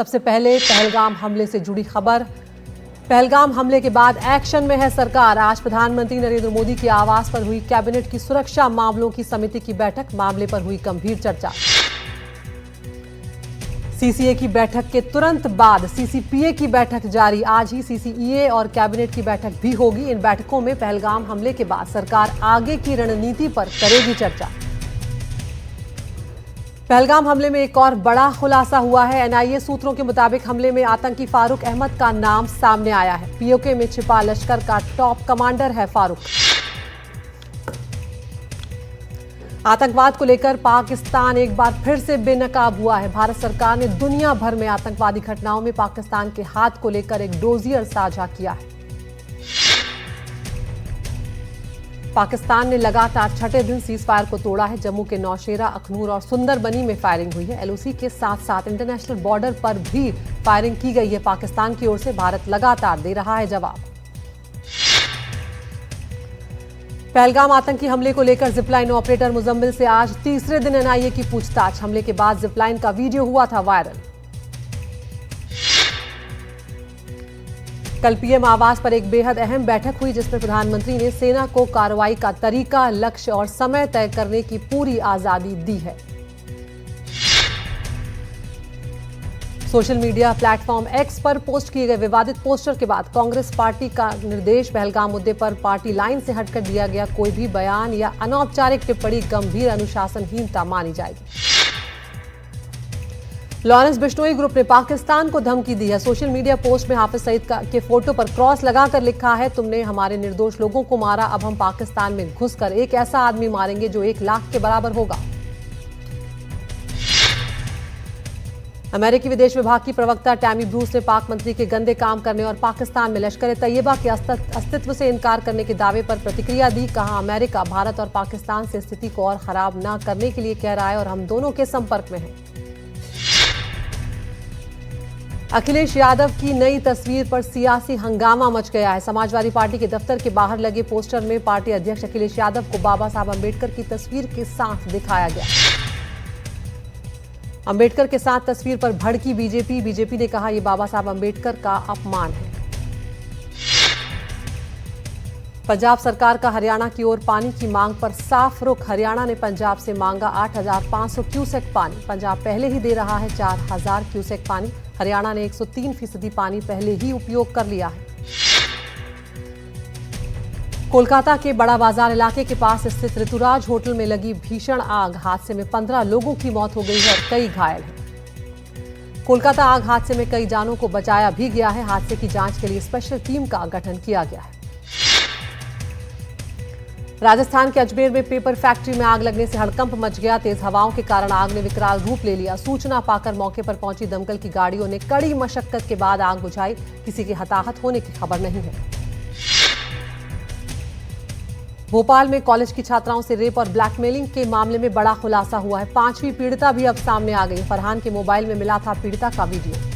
सबसे पहले पहलगाम हमले से जुड़ी खबर। पहलगाम हमले के बाद एक्शन में है सरकार। आज प्रधानमंत्री नरेंद्र मोदी के आवास पर हुई कैबिनेट की सुरक्षा मामलों की समिति की बैठक। मामले पर हुई गंभीर चर्चा। सीसीए की बैठक के तुरंत बाद सीसीपीए की बैठक जारी। आज ही सीसीईए और कैबिनेट की बैठक भी होगी। इन बैठकों में पहलगाम हमले के बाद सरकार आगे की रणनीति पर करेगी चर्चा। पहलगाम हमले में एक और बड़ा खुलासा हुआ है। एनआईए सूत्रों के मुताबिक हमले में आतंकी फारूक अहमद का नाम सामने आया है। पीओके में छिपा लश्कर का टॉप कमांडर है फारूक। आतंकवाद को लेकर पाकिस्तान एक बार फिर से बेनकाब हुआ है। भारत सरकार ने दुनिया भर में आतंकवादी घटनाओं में पाकिस्तान के हाथ को लेकर एक डोजियर साझा किया है। पाकिस्तान ने लगातार छठे दिन सीजफायर को तोड़ा है। जम्मू के नौशेरा, अखनूर और सुंदरबनी में फायरिंग हुई है। एलओसी के साथ साथ इंटरनेशनल बॉर्डर पर भी फायरिंग की गई है। पाकिस्तान की ओर से भारत लगातार दे रहा है जवाब। पहलगाम आतंकी हमले को लेकर जिपलाइन ऑपरेटर मुजम्मिल से आज तीसरे दिन एनआईए की पूछताछ। हमले के बाद जिपलाइन का वीडियो हुआ था वायरल। कल पीएम आवास पर एक बेहद अहम बैठक हुई, जिसमें प्रधानमंत्री ने सेना को कार्रवाई का तरीका, लक्ष्य और समय तय करने की पूरी आजादी दी है। सोशल मीडिया प्लेटफॉर्म एक्स पर पोस्ट किए गए विवादित पोस्टर के बाद कांग्रेस पार्टी का निर्देश, पहलगाम मुद्दे पर पार्टी लाइन से हटकर दिया गया कोई भी बयान या अनौपचारिक टिप्पणी गंभीर अनुशासनहीनता मानी जाएगी। लॉरेंस बिश्नोई ग्रुप ने पाकिस्तान को धमकी दी है। सोशल मीडिया पोस्ट में हाफिज सईद के फोटो पर क्रॉस लगाकर लिखा है, तुमने हमारे निर्दोष लोगों को मारा, अब हम पाकिस्तान में घुसकर एक ऐसा आदमी मारेंगे जो 1 लाख के बराबर होगा। अमेरिकी विदेश विभाग की प्रवक्ता टैमी ब्रूस ने पाक मंत्री के गंदे काम करने और पाकिस्तान में लश्कर तैयबा के अस्तित्व से इनकार करने के दावे पर प्रतिक्रिया दी। कहा, अमेरिका भारत और पाकिस्तान से स्थिति को और खराब न करने के लिए कह रहा है और हम दोनों के संपर्क में हैं। अखिलेश यादव की नई तस्वीर पर सियासी हंगामा मच गया है। समाजवादी पार्टी के दफ्तर के बाहर लगे पोस्टर में पार्टी अध्यक्ष अखिलेश यादव को बाबा साहब अंबेडकर की तस्वीर के साथ दिखाया गया। अंबेडकर के साथ तस्वीर पर भड़की बीजेपी ने कहा, यह बाबा साहब अंबेडकर का अपमान है। पंजाब सरकार का हरियाणा की ओर पानी की मांग पर साफ रुख। हरियाणा ने पंजाब से मांगा 8,500 क्यूसेक पानी। पंजाब पहले ही दे रहा है 4,000 क्यूसेक पानी। हरियाणा ने 103% पानी पहले ही उपयोग कर लिया है। कोलकाता के बड़ा बाजार इलाके के पास स्थित ऋतुराज होटल में लगी भीषण आग। हादसे में 15 लोगों की मौत हो गई है और कई घायल हैं। कोलकाता आग हादसे में कई जानों को बचाया भी गया है। हादसे की जांच के लिए स्पेशल टीम का गठन किया गया है। राजस्थान के अजमेर में पेपर फैक्ट्री में आग लगने से हड़कंप मच गया। तेज हवाओं के कारण आग ने विकराल रूप ले लिया। सूचना पाकर मौके पर पहुंची दमकल की गाड़ियों ने कड़ी मशक्कत के बाद आग बुझाई। किसी के हताहत होने की खबर नहीं है। भोपाल में कॉलेज की छात्राओं से रेप और ब्लैकमेलिंग के मामले में बड़ा खुलासा हुआ है। 5वीं पीड़िता भी अब सामने आ गई। फरहान के मोबाइल में मिला था पीड़िता का वीडियो।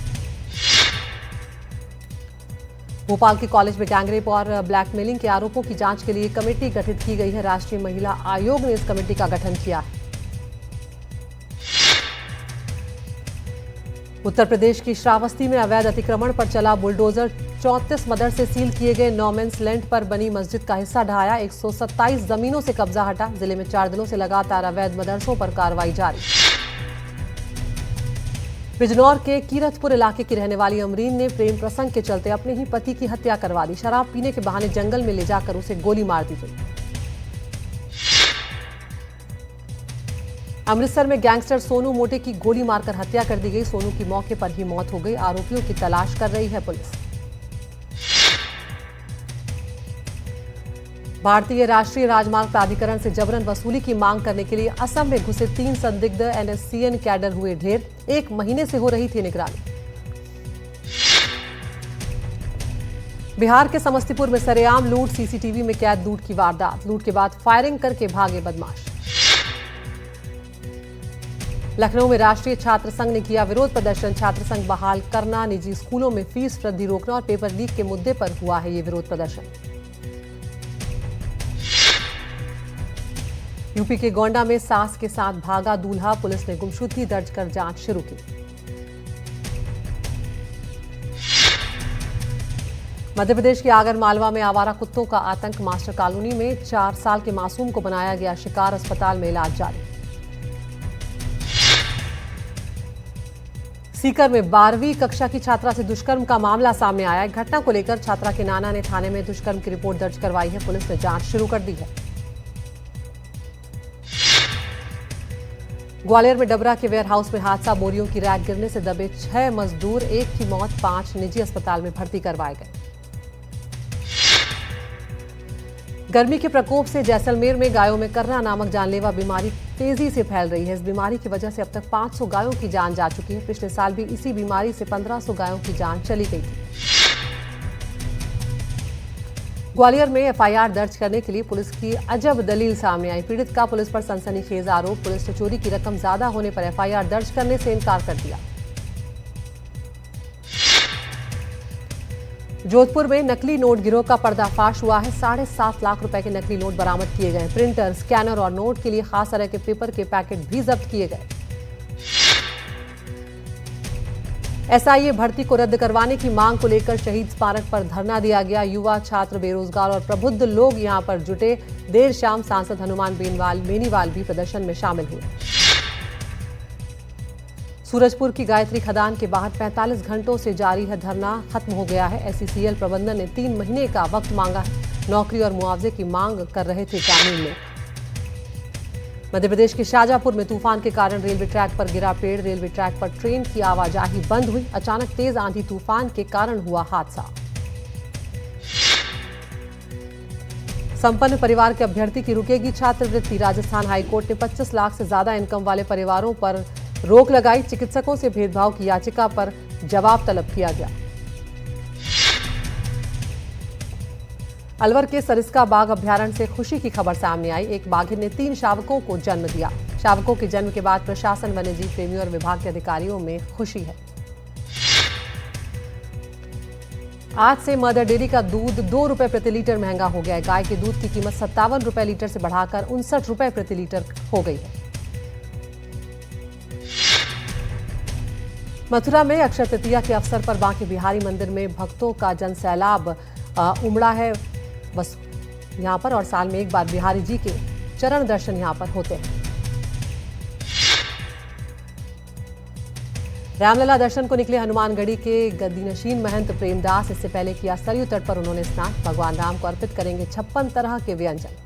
भोपाल के कॉलेज में गैंगरेप और ब्लैकमेलिंग के आरोपों की जांच के लिए कमेटी गठित की गई है। राष्ट्रीय महिला आयोग ने इस कमेटी का गठन किया है। उत्तर प्रदेश की श्रावस्ती में अवैध अतिक्रमण पर चला बुलडोजर। 34 मदरसे सील किए गए। नॉमेंस लैंड पर बनी मस्जिद का हिस्सा ढहाया। 127 जमीनों से कब्जा हटा। जिले में 4 दिनों से लगातार अवैध मदरसों पर कार्रवाई जारी। बिजनौर के कीरतपुर इलाके की रहने वाली अमरीन ने प्रेम प्रसंग के चलते अपने ही पति की हत्या करवा दी। शराब पीने के बहाने जंगल में ले जाकर उसे गोली मार दी गई। अमृतसर में गैंगस्टर सोनू मोटे की गोली मारकर हत्या कर दी गई। सोनू की मौके पर ही मौत हो गई। आरोपियों की तलाश कर रही है पुलिस। भारतीय राष्ट्रीय राजमार्ग प्राधिकरण से जबरन वसूली की मांग करने के लिए असम में घुसे 3 संदिग्ध एनएससीएन कैडर हुए ढेर। 1 महीने से हो रही थी निगरानी। बिहार के समस्तीपुर में सरेआम लूट, सीसीटीवी में कैद लूट की वारदात। लूट के बाद फायरिंग करके भागे बदमाश। लखनऊ में राष्ट्रीय छात्र संघ ने किया विरोध प्रदर्शन। छात्र संघ बहाल करना, निजी स्कूलों में फीस वृद्धि रोकना और पेपर लीक के मुद्दे पर हुआ है ये विरोध प्रदर्शन। यूपी के गोंडा में सास के साथ भागा दूल्हा। पुलिस ने गुमशुदगी दर्ज कर जांच शुरू की। मध्य प्रदेश के आगर मालवा में आवारा कुत्तों का आतंक। मास्टर कॉलोनी में 4 साल के मासूम को बनाया गया शिकार। अस्पताल में इलाज जारी। सीकर में 12वीं कक्षा की छात्रा से दुष्कर्म का मामला सामने आया है। घटना को लेकर छात्रा के नाना ने थाने में दुष्कर्म की रिपोर्ट दर्ज करवाई है। पुलिस ने जांच शुरू कर दी है। ग्वालियर में डबरा के वेयरहाउस में हादसा। बोरियों की रैक गिरने से दबे 6 मजदूर, एक की मौत, 5 निजी अस्पताल में भर्ती करवाए गए। गर्मी के प्रकोप से जैसलमेर में गायों में कर्रा नामक जानलेवा बीमारी तेजी से फैल रही है। इस बीमारी की वजह से अब तक 500 गायों की जान जा चुकी है। पिछले साल भी इसी बीमारी से 1500 गायों की जान चली गई थी। ग्वालियर में एफआईआर दर्ज करने के लिए पुलिस की अजब दलील सामने आई। पीड़ित का पुलिस पर सनसनीखेज आरोप। पुलिस ने चोरी की रकम ज्यादा होने पर एफआईआर दर्ज करने से इनकार कर दिया। जोधपुर में नकली नोट गिरोह का पर्दाफाश हुआ है। 7.5 लाख रुपए के नकली नोट बरामद किए गए। प्रिंटर, स्कैनर और नोट के लिए खास तरह के पेपर के पैकेट भी जब्त किए गए। एसआईए भर्ती को रद्द करवाने की मांग को लेकर शहीद स्मारक पर धरना दिया गया। युवा, छात्र, बेरोजगार और प्रबुद्ध लोग यहां पर जुटे। देर शाम सांसद हनुमान बेनीवाल भी प्रदर्शन में शामिल हुए। सूरजपुर की गायत्री खदान के बाहर 45 घंटों से जारी है धरना। खत्म हो गया है। एसईसीएल प्रबंधन ने 3 महीने का वक्त मांगा है। नौकरी और मुआवजे की मांग कर रहे थे ग्रामीण लोग। मध्य प्रदेश के शाजापुर में तूफान के कारण रेलवे ट्रैक पर गिरा पेड़। रेलवे ट्रैक पर ट्रेन की आवाजाही बंद हुई। अचानक तेज आंधी तूफान के कारण हुआ हादसा। संपन्न परिवार के अभ्यर्थी की रुकेगी छात्रवृत्ति। राजस्थान हाईकोर्ट ने 25 लाख से ज्यादा इनकम वाले परिवारों पर रोक लगाई। चिकित्सकों से भेदभाव की याचिका पर जवाब तलब किया गया। अलवर के सरिस्का बाघ अभ्यारण्य से खुशी की खबर सामने आई। एक बाघिन ने 3 शावकों को जन्म दिया। शावकों के जन्म के बाद प्रशासन, वन्यजीव प्रेमियों और विभाग के अधिकारियों में खुशी है। आज से मदर डेयरी का दूध 2 रुपए प्रति लीटर महंगा हो गया है। गाय के दूध की कीमत 57 रुपए लीटर से बढ़ाकर 59 रुपए प्रति लीटर हो गई है। मथुरा में अक्षय तृतीया के अवसर पर बांके बिहारी मंदिर में भक्तों का जनसैलाब उमड़ा है। बस यहां पर और साल में एक बार बिहारी जी के चरण दर्शन यहां पर होते हैं। रामलला दर्शन को निकले हनुमानगढ़ी के गद्दीनशीन महंत प्रेमदास। इससे पहले किया सरयू तट पर उन्होंने स्नान। भगवान राम को अर्पित करेंगे 56 तरह के व्यंजन।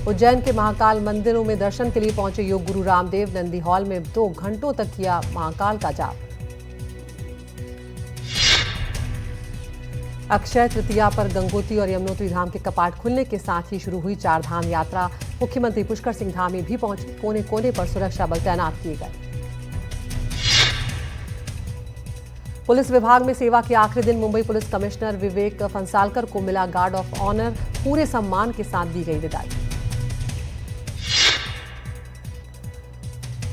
उज्जैन के महाकाल मंदिरों में दर्शन के लिए पहुंचे योग गुरु रामदेव। नंदी हॉल में 2 घंटों तक किया महाकाल का जाप। अक्षय तृतीया पर गंगोत्री और यमुनोत्री धाम के कपाट खुलने के साथ ही शुरू हुई 4 धाम यात्रा। मुख्यमंत्री पुष्कर सिंह धामी भी पहुंचे। कोने कोने पर सुरक्षा बल तैनात किए गए। पुलिस विभाग में सेवा के आखिरी दिन मुंबई पुलिस कमिश्नर विवेक फंसालकर को मिला गार्ड ऑफ ऑनर। पूरे सम्मान के साथ दी गई विदाई।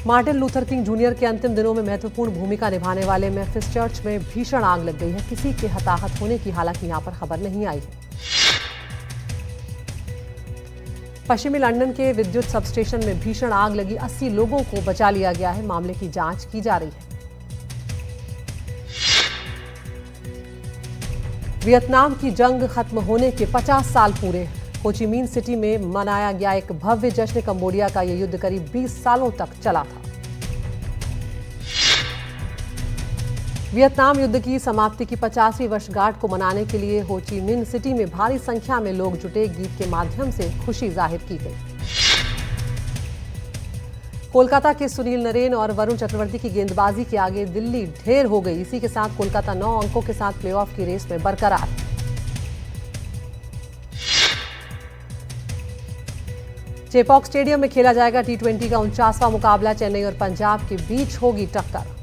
मार्टिन लूथर किंग जूनियर के अंतिम दिनों में महत्वपूर्ण भूमिका निभाने वाले मेफिस चर्च में भीषण आग लग गई है। किसी के हताहत होने की हालांकि यहां पर खबर नहीं आई है। पश्चिमी लंदन के विद्युत सबस्टेशन में भीषण आग लगी। 80 लोगों को बचा लिया गया है। मामले की जांच की जा रही है। वियतनाम की जंग खत्म होने के 50 साल पूरे। होचिमिन सिटी में मनाया गया एक भव्य जश्न। कंबोडिया का यह युद्ध करीब 20 सालों तक चला था। वियतनाम युद्ध की समाप्ति की 50वीं वर्षगांठ को मनाने के लिए होचिमिन सिटी में भारी संख्या में लोग जुटे। गीत के माध्यम से खुशी जाहिर की गई। कोलकाता के सुनील नरेन और वरुण चक्रवर्ती की गेंदबाजी के आगे दिल्ली ढेर हो गई। इसी के साथ कोलकाता 9 अंकों के साथ प्लेऑफ की रेस में बरकरार। चेपॉक स्टेडियम में खेला जाएगा T20 का 49वां मुकाबला। चेन्नई और पंजाब के बीच होगी टक्कर।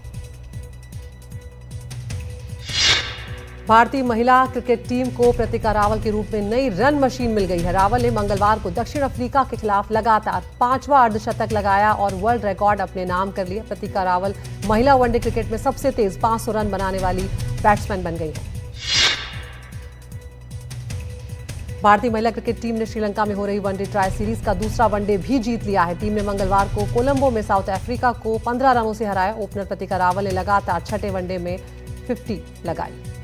भारतीय महिला क्रिकेट टीम को प्रतिका रावल के रूप में नई रन मशीन मिल गई है। रावल ने मंगलवार को दक्षिण अफ्रीका के खिलाफ लगातार 5वां अर्धशतक लगाया और वर्ल्ड रिकॉर्ड अपने नाम कर लिया। प्रतिका रावल महिला वनडे क्रिकेट में सबसे तेज 500 रन बनाने वाली बैट्समैन बन गई है। भारतीय महिला क्रिकेट टीम ने श्रीलंका में हो रही वनडे ट्राई सीरीज का दूसरा वनडे भी जीत लिया है। टीम ने मंगलवार को कोलंबो में साउथ अफ्रीका को 15 रनों से हराया। ओपनर प्रतिका रावल ने लगातार छठे वनडे में 50 लगाई।